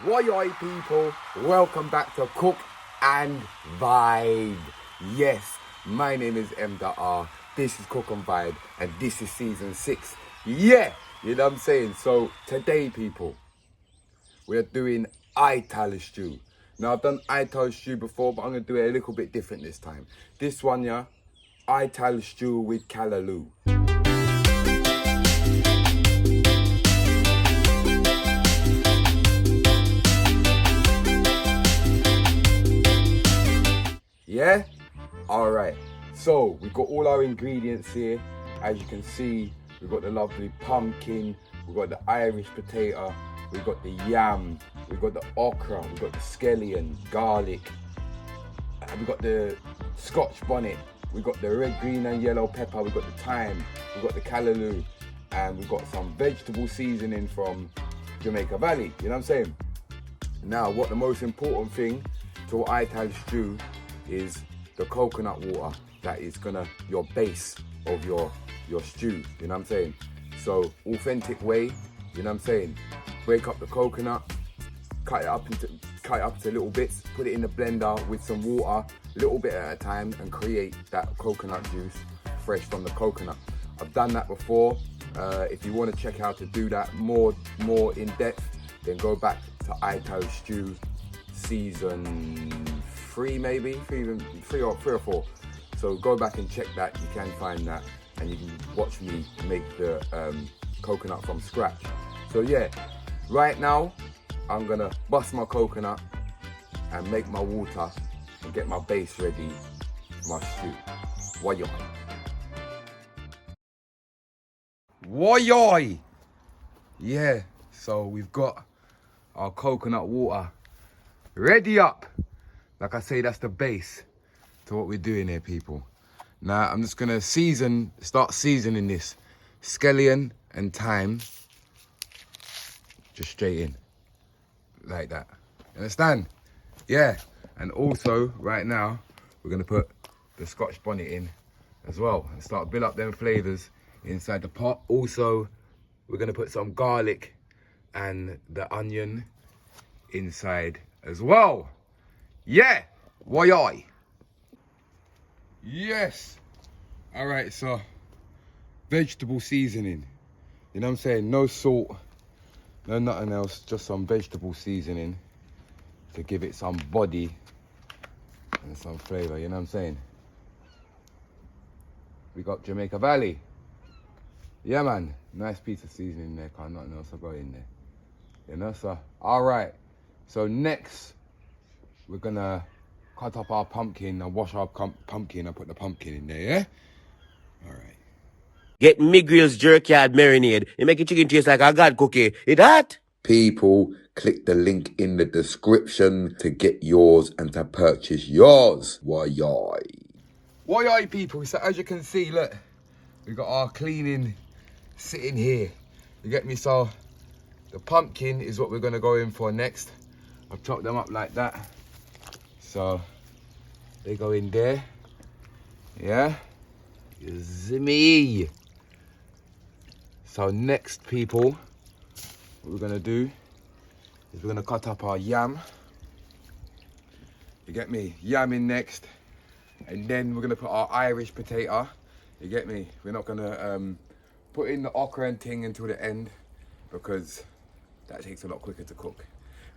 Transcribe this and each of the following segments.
Why people, welcome back to Cook and Vibe. Yes, my name is M.R. This is Cook and Vibe and this is season 6. Yeah, you know what I'm saying? So today people, we're doing Ital stew. Now I've done Ital stew before, but I'm going to do it a little bit different this time. This one, yeah, Ital stew with Callaloo. Yeah? Alright, so we've got all our ingredients here. As you can see, we've got the lovely pumpkin, we've got the Irish potato, we've got the yam, we've got the okra, we've got the scallion, garlic, and we've got the Scotch bonnet, we've got the red, green and yellow pepper, we've got the thyme, we've got the callaloo, and we've got some vegetable seasoning from Jamaica Valley, you know what I'm saying? Now, what the most important thing to Ital stew is the coconut water that is your base of your stew, you know what I'm saying? So authentic way, you know what I'm saying? Break up the coconut, cut it up into little bits, put it in the blender with some water, a little bit at a time, and create that coconut juice fresh from the coconut. I've done that before. If you want to check out to do that more in depth, then go back to Ital stew season 3 maybe, 3 or 4. So go back and check that, you can find that, and you can watch me make the coconut from scratch. So yeah, right now I'm gonna bust my coconut and make my water and get my base ready for my stew. Why-yoy. Why-yoy! Yeah, so we've got our coconut water ready up. Like I say, that's the base to what we're doing here, people. Now, I'm just gonna start seasoning this scallion and thyme, just straight in, like that. You understand? Yeah, and also, right now, we're gonna put the Scotch bonnet in as well and start build up them flavors inside the pot. Also, we're gonna put some garlic and the onion inside as well. Yeah, why? Yes. All right, so vegetable seasoning. You know what I'm saying? No salt, no nothing else, just some vegetable seasoning to give it some body and some flavor, you know what I'm saying? We got Jamaica Valley. Yeah, man, nice piece of seasoning there, can't nothing else will go in there. You know, so, all right. So next, we're gonna cut up our pumpkin and wash our pumpkin and put the pumpkin in there, yeah? All right. Get me GRILLZ jerkyard marinade. It make your chicken taste like a god cookie. It hot? People, click the link in the description to get yours and to purchase yours. Why-yoy. Why-yoy, people. So as you can see, look, we got our cleaning sitting here. You get me? So the pumpkin is what we're gonna go in for next. I've chopped them up like that. So they go in there. Yeah? You see me? So next, people, what we're gonna do is we're gonna cut up our yam. You get me? Yam in next. And then we're gonna put our Irish potato. You get me? We're not gonna put in the okra and thing until the end because that takes a lot quicker to cook.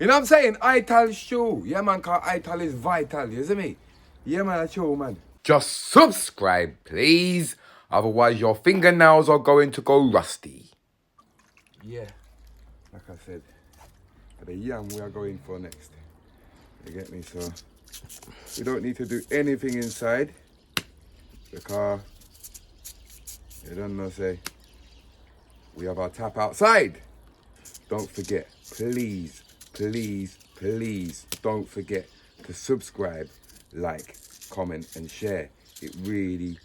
You know what I'm saying? Ital stew. Yeah, man, cause Ital is vital. You see me? Yeah, man, that's show, man. Just subscribe, please. Otherwise, your fingernails are going to go rusty. Yeah, like I said, the yam we are going for next. You get me? So, we don't need to do anything inside because, you don't know, say, we have our tap outside. Don't forget, please, don't forget to subscribe, like, comment and share. It really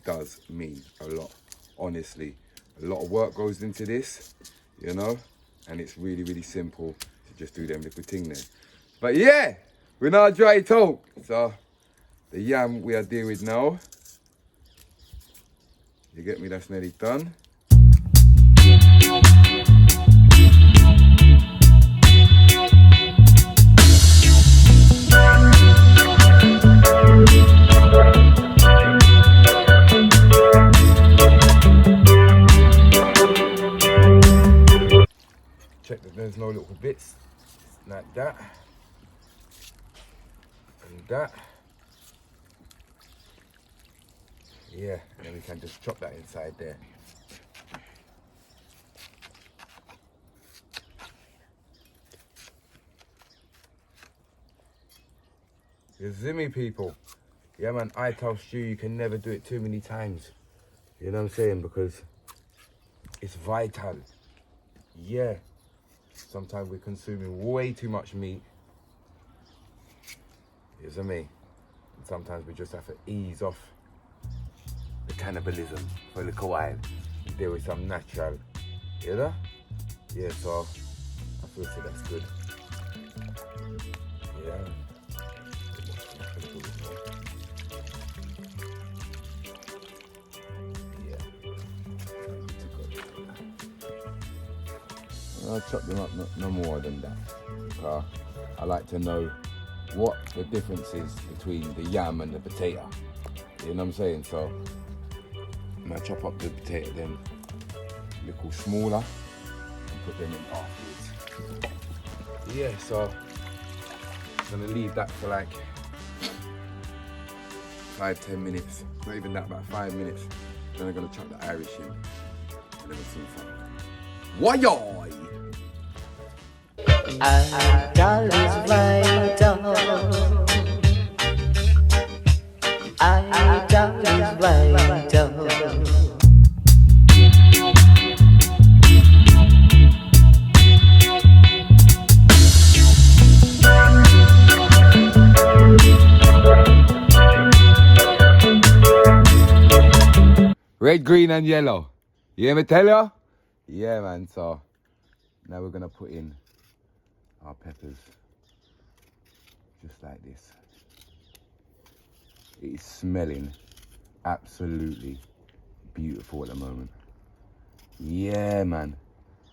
does mean a lot. Honestly, a lot of work goes into this, you know, and it's really simple to just do them little thing there. But yeah, we're not dry talk. So the yam we are dealing with now, you get me, that's nearly done. small little bits like that and that. Yeah, and then we can just chop that inside there. You see me, people? Yeah, man, Ital stew, you can never do it too many times. You know what I'm saying? Because it's vital. Yeah. Sometimes we're consuming way too much meat. You see me? And sometimes we just have to ease off the cannibalism for a little while and deal with some natural. You know? Yeah, so I feel so that's good. Yeah. I'll chop them up no more than that. I like to know what the difference is between the yam and the potato. You know what I'm saying? So I'm gonna chop up the potato then a little smaller and put them in afterwards. Yeah, so I'm gonna leave that for like 5-10 minutes. Not even that, about 5 minutes. Then I'm gonna chuck the Irish in and then we'll see fun. Why-yoy! Ital is vital. Ital is vital. Red, green and yellow. You hear me tell ya? Yeah, man, so now we're gonna put in our peppers just like this. It is smelling absolutely beautiful at the moment. Yeah, man.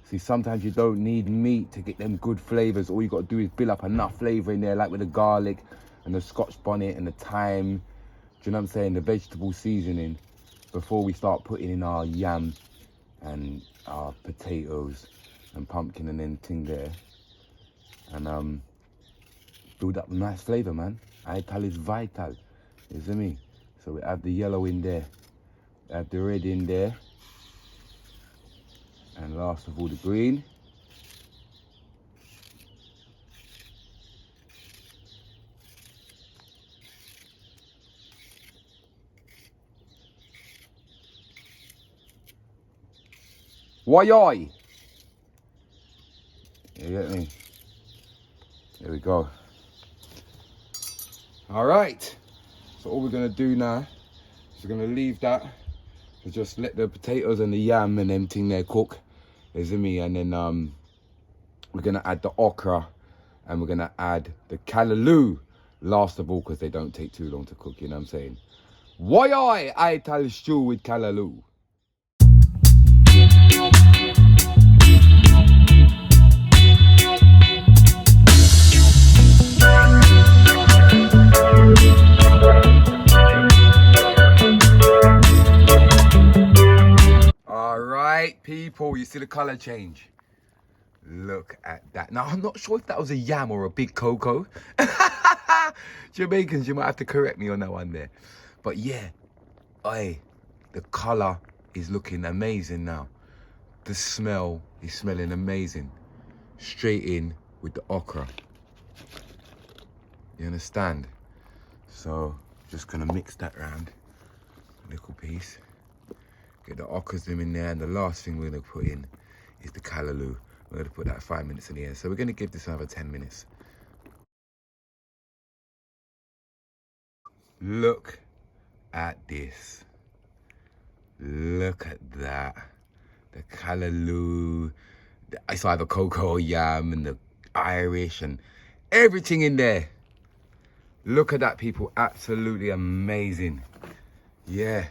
See, sometimes you don't need meat to get them good flavors. All you gotta do is build up enough flavor in there, like with the garlic and the Scotch bonnet and the thyme. Do you know what I'm saying? The vegetable seasoning before we start putting in our yam and our potatoes and pumpkin and anything there. And build up a nice flavor, man. Ital is vital. You see me? So we have the yellow in there, we have the red in there, and last of all the green. Why-yoy? You get me? There we go. All right. So all we're gonna do now is we're gonna leave that and just let the potatoes and the yam and everything there cook. You see me? And then we're gonna add the okra and we're gonna add the callaloo last of all because they don't take too long to cook. You know what I'm saying? Why I Ital stew with callaloo. All right, people, you see the color change? Look at that. Now, I'm not sure if that was a yam or a big cocoa. Jamaicans, you might have to correct me on that one there. But yeah, the color is looking amazing now. The smell is smelling amazing. Straight in with the okra. You understand? So, just gonna mix that round. A little piece. Get the okras in there, and the last thing we're gonna put in is the callaloo. We're gonna put that 5 minutes in the air. So we're gonna give this another 10 minutes. Look at this. Look at that. The callaloo. It's either cocoa or yam and the Irish and everything in there. Look at that, people. Absolutely amazing. Yeah.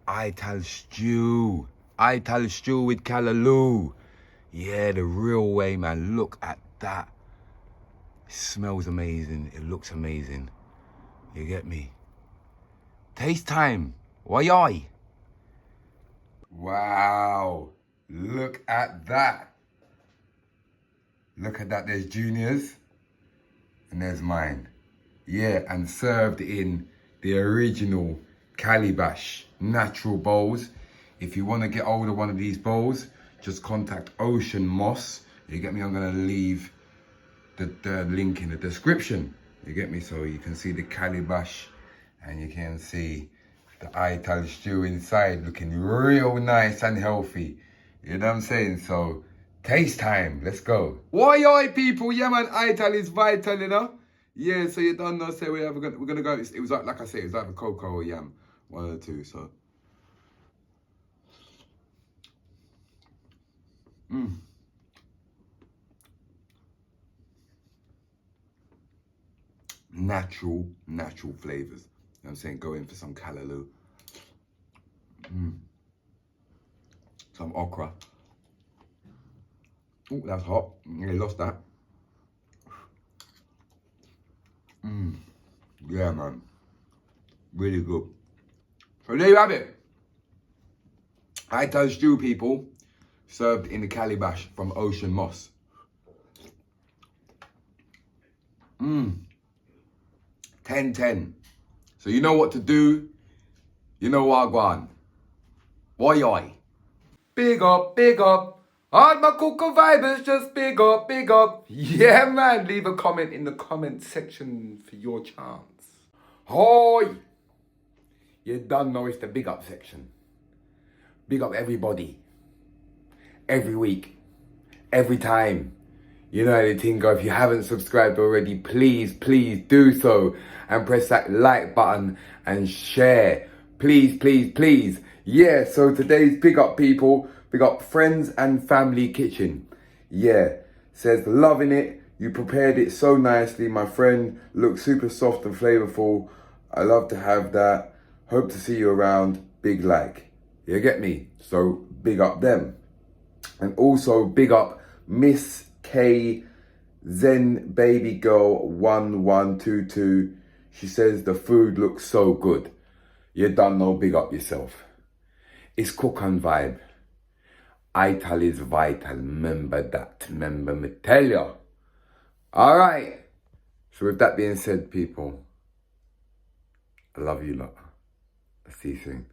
Ital stew. Ital stew with callaloo. Yeah, the real way, man. Look at that. It smells amazing. It looks amazing. You get me? Taste time. Why-yoy? Wow. Look at that. Look at that, there's Junior's and there's mine. Yeah, and served in the original Calabash natural bowls. If you want to get hold of one of these bowls, just contact Ocean Moss. You get me? I'm gonna leave the link in the description. You get me? So you can see the Calabash and you can see the Ital stew inside looking real nice and healthy. You know what I'm saying? So taste time, let's go. Why people, yeah man, Ital is vital, you know? Yeah, so you don't know, say we're gonna go, it was like I said, it was either cocoa or yam, one of the two, so. Natural flavors. You know what I'm saying? Go in for some Callaloo. Some okra. Oh, that's hot. I lost that. Yeah, man. Really good. So there you have it. Ital stew, people. Served in the Calabash from Ocean Moss. 10-10. So you know what to do. You know what I want. Why? Big up, big up. All my cuckoo vibers just big up, big up. Yeah, man. Leave a comment in the comment section for your chance. Hoy! You don't know it's the big up section. Big up everybody. Every week. Every time. You know anything, if you haven't subscribed already, please do so. And press that like button and share. Please. Yeah, so today's big up people. Big up Friends and Family Kitchen. Yeah, says loving it. You prepared it so nicely, my friend. Looks super soft and flavorful. I love to have that. Hope to see you around. Big like. You get me? So big up them. And also big up Miss K Zen Baby Girl 1122. She says the food looks so good. You don't know, big up yourself. It's cook and vibe. Ital is vital. Remember that. Remember me tell you. Alright. So with that being said, people, I love you lot. I'll see you soon.